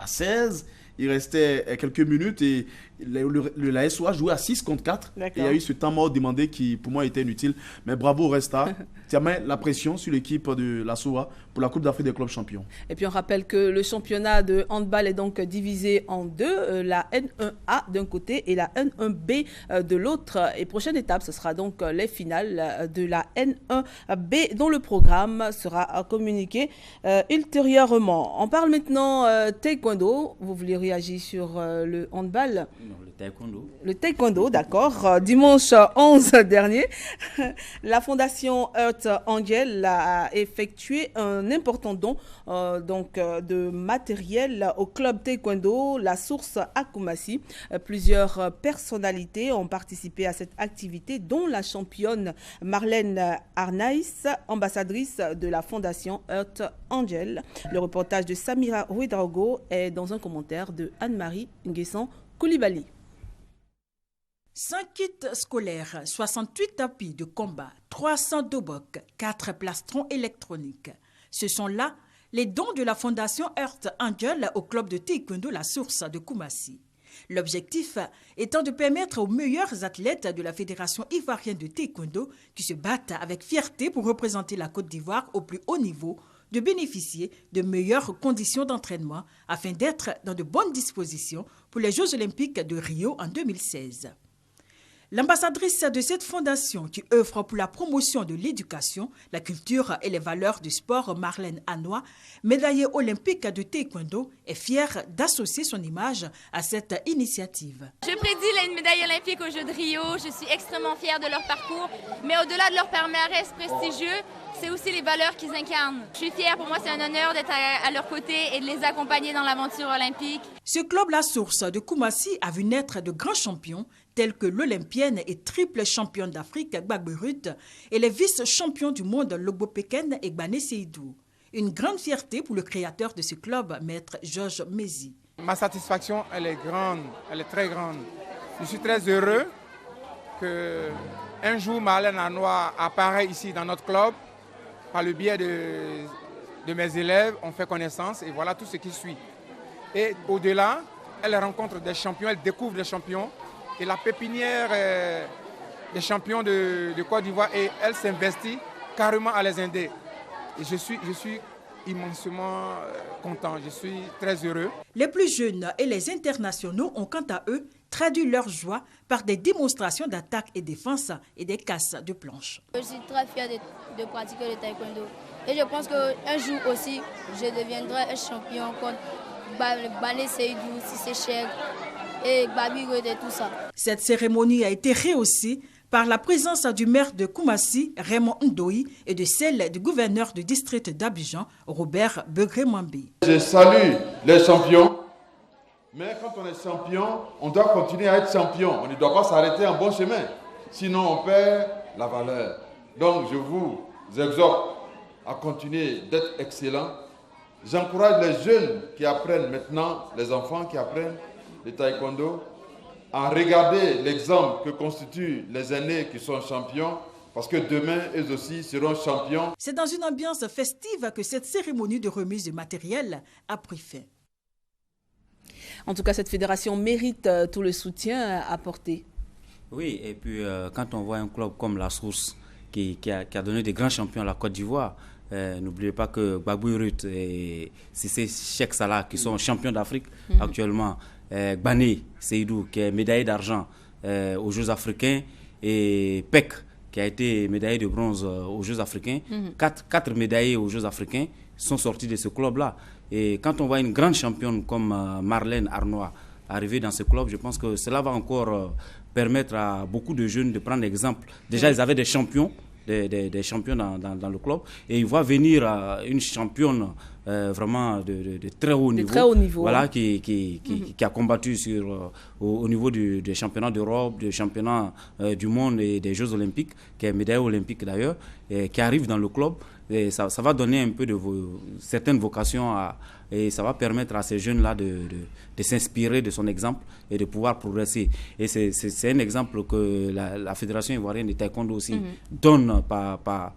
Speaker 3: 17-16. Il restait quelques minutes et la SOA jouait à 6 contre 4. Et il y a eu ce temps mort demandé qui, pour moi, était inutile. Mais bravo au Resta. Ça met la pression sur l'équipe de la SOA pour la Coupe d'Afrique des clubs champions.
Speaker 2: Et puis, on rappelle que le championnat de handball est donc divisé en 2. La N1A d'un côté et la N1B de l'autre. Et prochaine étape, ce sera donc les finales de la N1B dont le programme sera communiqué ultérieurement. On parle maintenant taekwondo. Vous voulez réagir sur le handball?
Speaker 1: Non, le taekwondo.
Speaker 2: Le taekwondo, d'accord. Dimanche 11 dernier, la fondation Earth Angel a effectué un important don de matériel au club taekwondo La Source à Koumassi. Plusieurs personnalités ont participé à cette activité, dont la championne Marlène Arnaïs, ambassadrice de la fondation Earth Angel. Le reportage de Samira Ouedraogo est dans un commentaire de Anne-Marie Nguessan Koulibaly.
Speaker 9: 5 kits scolaires, 68 tapis de combat, 300 dobok, 4 plastrons électroniques. Ce sont là les dons de la fondation Earth Angel au club de taekwondo La Source de Koumassi. L'objectif étant de permettre aux meilleurs athlètes de la Fédération ivoirienne de taekwondo qui se battent avec fierté pour représenter la Côte d'Ivoire au plus haut niveau de bénéficier de meilleures conditions d'entraînement afin d'être dans de bonnes dispositions pour les Jeux olympiques de Rio en 2016. L'ambassadrice de cette fondation qui œuvre pour la promotion de l'éducation, la culture et les valeurs du sport, Marlène Anois, médaillée olympique de taekwondo, est fière d'associer son image à cette initiative.
Speaker 14: Je prédis une médaille olympique aux Jeux de Rio. Je suis extrêmement fière de leur parcours, mais au-delà de leur palmarès prestigieux, c'est aussi les valeurs qu'ils incarnent. Je suis fière, pour moi c'est un honneur d'être à leur côté et de les accompagner dans l'aventure olympique.
Speaker 9: Ce club La Source de Koumassi a vu naître de grands champions tels que l'olympienne et triple championne d'Afrique Gbagbo Ruth et les vice-champions du monde Logbo Peken et Gbane Seydou. Une grande fierté pour le créateur de ce club, maître Georges Mézi.
Speaker 15: Ma satisfaction, elle est grande, elle est très grande. Je suis très heureux qu'un jour Marlène Anois apparaît ici dans notre club. Par le biais de mes élèves, on fait connaissance et voilà tout ce qui suit. Et au-delà, elle rencontre des champions, elle découvre des champions et la pépinière des champions de Côte d'Ivoire et elle s'investit carrément à les aider. Et je suis immensément content, je suis très heureux.
Speaker 9: Les plus jeunes et les internationaux ont quant à eux traduit leur joie par des démonstrations d'attaque et défense et des casses de planches.
Speaker 16: Je suis très fière de pratiquer le taekwondo et je pense qu'un jour aussi, je deviendrai un champion contre Gbane Seydou, Cissé Cheikh et Gbagbo Ruth et tout ça.
Speaker 9: Cette cérémonie a été rehaussée par la présence du maire de Koumassi, Raymond Ndoye, et de celle du gouverneur du district d'Abidjan, Robert Begré-Mambé.
Speaker 17: Je salue les champions, mais quand on est champion, on doit continuer à être champion. On ne doit pas s'arrêter en bon chemin, sinon on perd la valeur. Donc je vous exhorte à continuer d'être excellents. J'encourage les jeunes qui apprennent maintenant, les enfants qui apprennent le taekwondo, à regarder l'exemple que constituent les aînés qui sont champions, parce que demain, eux aussi seront champions.
Speaker 9: C'est dans une ambiance festive que cette cérémonie de remise de matériel a pris fin.
Speaker 2: En tout cas, cette fédération mérite tout le soutien apporté.
Speaker 1: Oui, et puis quand on voit un club comme La Source qui a donné des grands champions à la Côte d'Ivoire, n'oubliez pas que Gbagbo Ruth et Cissé Cheikh Salah qui sont champions d'Afrique actuellement, Gbane Seydou qui est médaillé d'argent aux Jeux africains et Peck qui a été médaillé de bronze aux Jeux africains. Quatre médaillés aux Jeux africains sont sortis de ce club-là. Et quand on voit une grande championne comme Marlène Anois arriver dans ce club, je pense que cela va encore permettre à beaucoup de jeunes de prendre exemple. Déjà, ils avaient des champions. Des champions dans le club et il voit venir une championne vraiment de très haut niveau,
Speaker 2: très haut niveau
Speaker 1: voilà, qui a combattu au niveau des championnats d'Europe, des championnats du monde et des Jeux olympiques, qui est médaillée olympique d'ailleurs, et qui arrive dans le club. Et ça va donner un peu de certaines vocations et ça va permettre à ces jeunes-là de s'inspirer de son exemple et de pouvoir progresser. Et c'est un exemple que la Fédération ivoirienne de taekwondo aussi donne par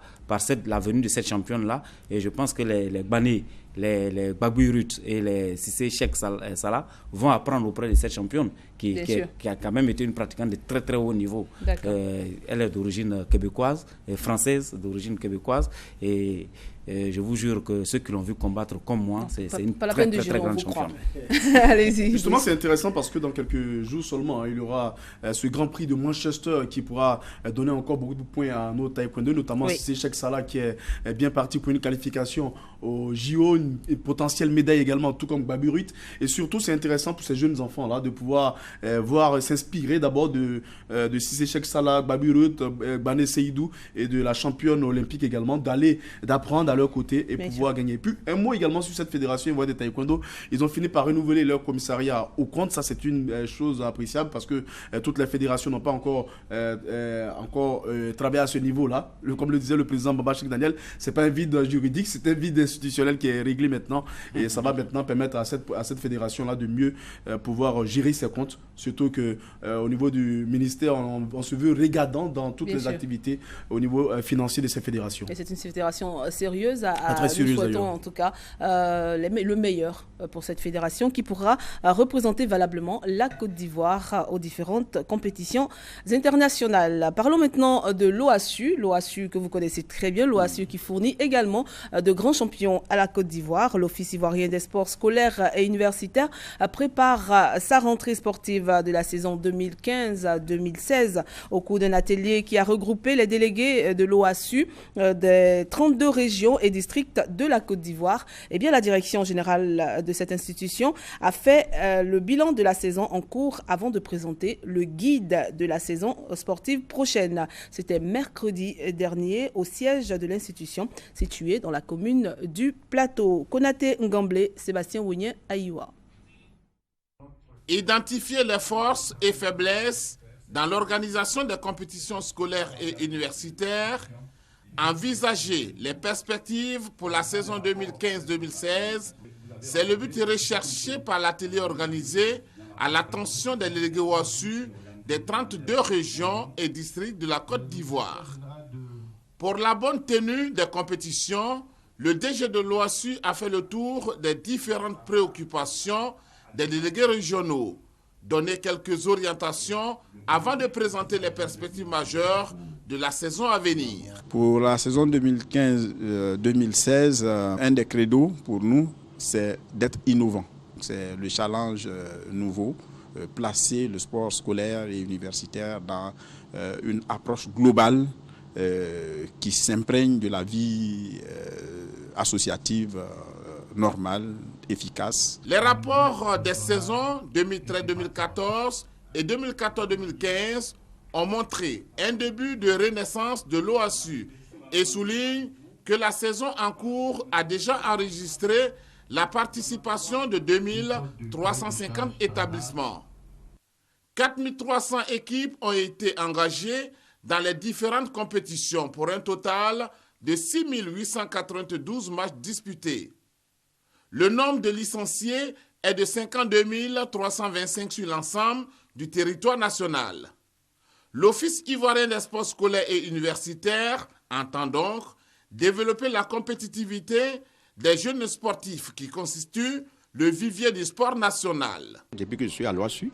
Speaker 1: la venue de cette championne-là. Et je pense que les Gbane, les Gbagbo Ruth et les Cissé Cheikh Salah vont apprendre auprès de cette championne qui a quand même été une pratiquante de très très haut niveau. Elle est d'origine québécoise, française d'origine québécoise et je vous jure que ceux qui l'ont vu combattre comme moi, c'est une très grande championne.
Speaker 2: Allez-y.
Speaker 3: Justement, c'est intéressant parce que dans quelques jours seulement, il y aura ce Grand Prix de Manchester qui pourra donner encore beaucoup de points à nos taekwondo, notamment Cissé Cheikh Salah qui est bien parti pour une qualification au JO, une potentielle médaille également, tout comme Gbagbo Ruth. Et surtout, c'est intéressant pour ces jeunes enfants-là de pouvoir voir s'inspirer d'abord de Cissé Cheikh Salah, Gbagbo Ruth, Gbane Seydou et de la championne olympique également, d'apprendre à leur côté et pouvoir gagner. Puis un mot également sur cette fédération ivoirienne de taekwondo, ils ont fini par renouveler leur commissariat au compte. Ça, c'est une chose appréciable parce que toutes les fédérations n'ont pas encore travaillé à ce niveau-là. Comme le disait le président Baba Cheikh Daniel, c'est pas un vide juridique, c'est un vide institutionnel qui est réglé maintenant et ça va maintenant permettre à cette fédération-là de mieux pouvoir gérer ses comptes. Surtout qu'au niveau du ministère, on se veut regardant dans toutes les activités au niveau financier de ces fédérations.
Speaker 2: Et c'est une fédération sérieuse.
Speaker 3: Nous
Speaker 2: souhaitons en tout cas le meilleur pour cette fédération qui pourra représenter valablement la Côte d'Ivoire aux différentes compétitions internationales. Parlons maintenant de l'OASU. L'OASU que vous connaissez très bien, l'OASU qui fournit également de grands champions à la Côte d'Ivoire. L'Office ivoirien des sports scolaires et universitaires prépare sa rentrée sportive de la saison 2015-2016 au cours d'un atelier qui a regroupé les délégués de l'OASU des 32 régions et districts de la Côte d'Ivoire. Eh bien, la direction générale de cette institution a fait le bilan de la saison en cours avant de présenter le guide de la saison sportive prochaine. C'était mercredi dernier au siège de l'institution située dans la commune du Plateau. Konaté Ngamblé, Sébastien Wouigné, Aïwa.
Speaker 18: Identifier les forces et faiblesses dans l'organisation des compétitions scolaires et universitaires, envisager les perspectives pour la saison 2015-2016, c'est le but recherché par l'atelier organisé à l'attention des délégués OASU des 32 régions et districts de la Côte d'Ivoire. Pour la bonne tenue des compétitions, le DG de l'OASU a fait le tour des différentes préoccupations des délégués régionaux, donner quelques orientations avant de présenter les perspectives majeures de la saison à venir.
Speaker 19: Pour la saison 2015-2016, un des credos pour nous, c'est d'être innovant. C'est le challenge nouveau, placer le sport scolaire et universitaire dans une approche globale qui s'imprègne de la vie associative normale, efficace.
Speaker 18: Les rapports des saisons 2013-2014 et 2014-2015 ont montré un début de renaissance de l'OASU et soulignent que la saison en cours a déjà enregistré la participation de 2350 établissements. 4300 équipes ont été engagées dans les différentes compétitions pour un total de 6892 matchs disputés. Le nombre de licenciés est de 52 325 sur l'ensemble du territoire national. L'Office ivoirien des sports scolaires et universitaires entend donc développer la compétitivité des jeunes sportifs qui constituent le vivier du sport national.
Speaker 20: Depuis que je suis à l'OASU,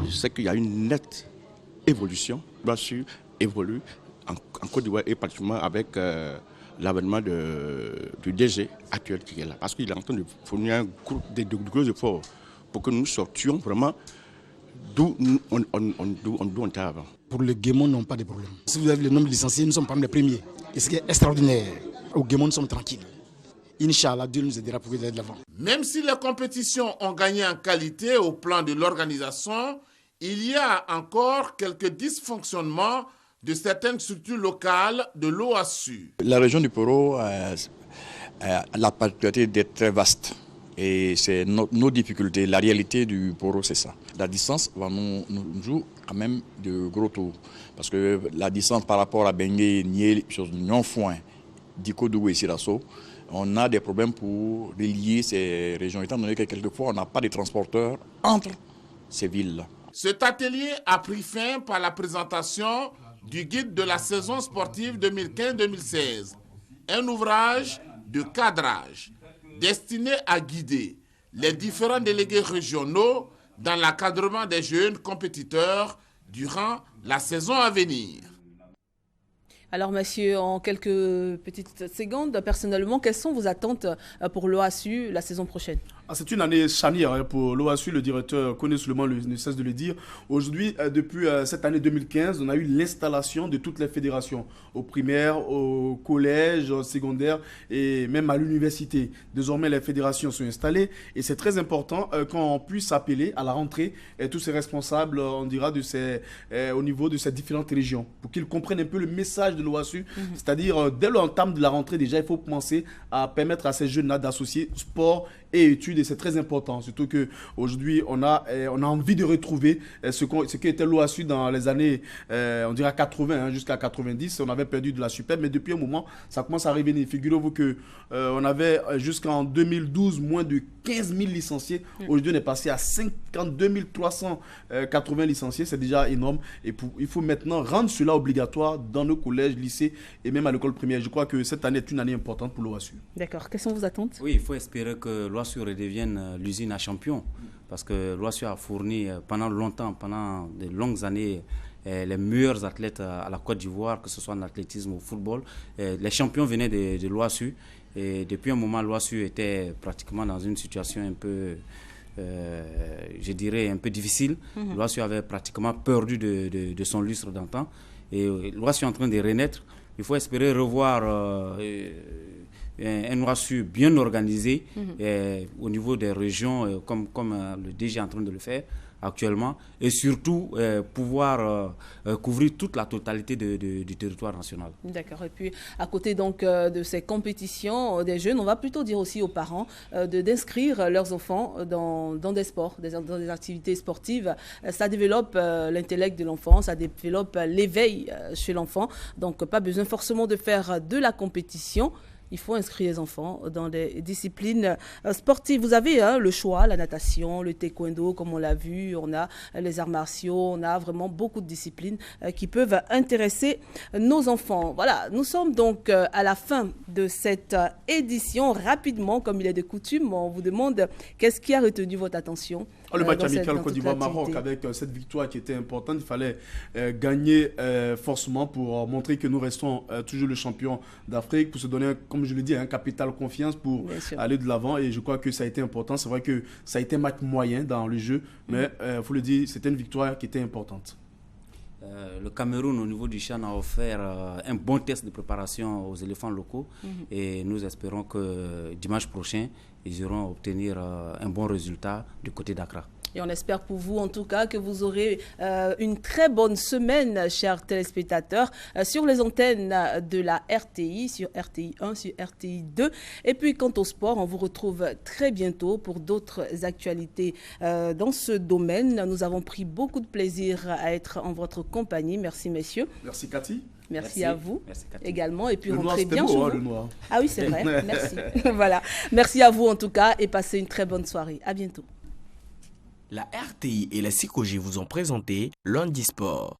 Speaker 20: je sais qu'il y a une nette évolution. L'OASU évolue en Côte d'Ivoire et particulièrement avec l'avènement du DG actuel qui est là. Parce qu'il est en train de fournir de gros efforts pour que nous sortions vraiment d'où on était avant.
Speaker 21: Pour le Guémon, n'ont pas de problème. Si vous avez le nombre de licenciés, nous sommes parmi les premiers. Et ce qui est extraordinaire, au Guémon, nous sommes tranquilles. Inch'Allah, Dieu nous aidera pour aller de l'avant.
Speaker 18: Même si les compétitions ont gagné en qualité au plan de l'organisation, il y a encore quelques dysfonctionnements de certaines structures locales de l'OASU.
Speaker 20: La région du Poro a la particularité d'être très vaste. Et c'est nos difficultés. La réalité du Poro, c'est ça. La distance va nous jouer quand même de gros tours. Parce que la distance par rapport à Bengué, Niel, Nyonfoin, Dikodougou et Sirasso, on a des problèmes pour relier ces régions, étant donné que quelquefois on n'a pas de transporteurs entre ces villes-là.
Speaker 18: Cet atelier a pris fin par la présentation du guide de la saison sportive 2015-2016, un ouvrage de cadrage destiné à guider les différents délégués régionaux dans l'encadrement des jeunes compétiteurs durant la saison à venir.
Speaker 2: Alors, monsieur, en quelques petites secondes, personnellement, quelles sont vos attentes pour l'OASU la saison prochaine?
Speaker 3: C'est une année charnière pour l'OASU, le directeur connaît seulement ne cesse de le dire. Aujourd'hui, depuis cette année 2015, on a eu l'installation de toutes les fédérations, aux primaires, au collège, au secondaire et même à l'université. Désormais, les fédérations sont installées et c'est très important qu'on puisse appeler à la rentrée tous ces responsables, on dira, au niveau de ces différentes régions pour qu'ils comprennent un peu le message de l'OASU. C'est-à-dire, dès l'entame de la rentrée, déjà, il faut penser à permettre à ces jeunes-là d'associer sport et études, et c'est très important. Surtout qu'aujourd'hui, on a envie de retrouver ce qui était l'OASU dans les années, on dirait 80 jusqu'à 90. On avait perdu de la Super, mais depuis un moment, ça commence à revenir. Figurez-vous qu'on avait jusqu'en 2012 moins de 15 000 licenciés. Aujourd'hui, on est passé à 52 380 licenciés. C'est déjà énorme. Et il faut maintenant rendre cela obligatoire dans nos collèges, lycées et même à l'école primaire. Je crois que cette année est une année importante pour l'OASU.
Speaker 2: D'accord. Quelles sont vos attentes?
Speaker 1: Oui, il faut espérer que l'OASU redevienne l'usine à champions. Parce que l'OASU a fourni pendant longtemps, pendant de longues années, les meilleurs athlètes à la Côte d'Ivoire, que ce soit en athlétisme ou au football. Les champions venaient de l'OASU. Et depuis un moment, l'OASU était pratiquement dans une situation un peu, je dirais, un peu difficile. L'OASU avait pratiquement perdu de son lustre d'antan. Et l'OASU est en train de renaître. Il faut espérer revoir un OASU bien organisé au niveau des régions, comme le DG est en train de le faire actuellement, et surtout pouvoir couvrir toute la totalité du territoire national.
Speaker 2: D'accord. Et puis, à côté donc de ces compétitions des jeunes, on va plutôt dire aussi aux parents d'inscrire leurs enfants dans des sports, dans des activités sportives. Ça développe l'intellect de l'enfant, ça développe l'éveil chez l'enfant. Donc, pas besoin forcément de faire de la compétition. Il faut inscrire les enfants dans des disciplines sportives. Vous avez le choix, la natation, le taekwondo, comme on l'a vu, on a les arts martiaux, on a vraiment beaucoup de disciplines qui peuvent intéresser nos enfants. Voilà, nous sommes donc à la fin de cette édition. Rapidement, comme il est de coutume, on vous demande qu'est-ce qui a retenu votre attention.
Speaker 3: Le match amical Côte d'Ivoire-Maroc, avec cette victoire qui était importante, il fallait gagner forcément pour montrer que nous restons toujours le champion d'Afrique, pour se donner, comme je l'ai dit, un capital confiance pour aller de l'avant. Et je crois que ça a été important. C'est vrai que ça a été un match moyen dans le jeu, mais il faut le dire, c'était une victoire qui était importante.
Speaker 1: Le Cameroun, au niveau du CHAN, a offert un bon test de préparation aux éléphants locaux. Et nous espérons que dimanche prochain, ils iront obtenir un bon résultat du côté d'Accra.
Speaker 2: Et on espère pour vous, en tout cas, que vous aurez une très bonne semaine, chers téléspectateurs, sur les antennes de la RTI, sur RTI 1, sur RTI 2. Et puis, quant au sport, on vous retrouve très bientôt pour d'autres actualités dans ce domaine. Nous avons pris beaucoup de plaisir à être en votre compagnie. Merci, messieurs.
Speaker 3: Merci, Cathy.
Speaker 2: Merci à vous également. Et puis,
Speaker 3: le
Speaker 2: rentrez bien
Speaker 3: beau,
Speaker 2: chez
Speaker 3: hein,
Speaker 2: vous.
Speaker 3: le noir.
Speaker 2: Ah oui, c'est vrai. Merci. Voilà. Merci à vous, en tout cas, et passez une très bonne soirée. À bientôt.
Speaker 7: La RTI et la CICOG vous ont présenté Lundi Sport.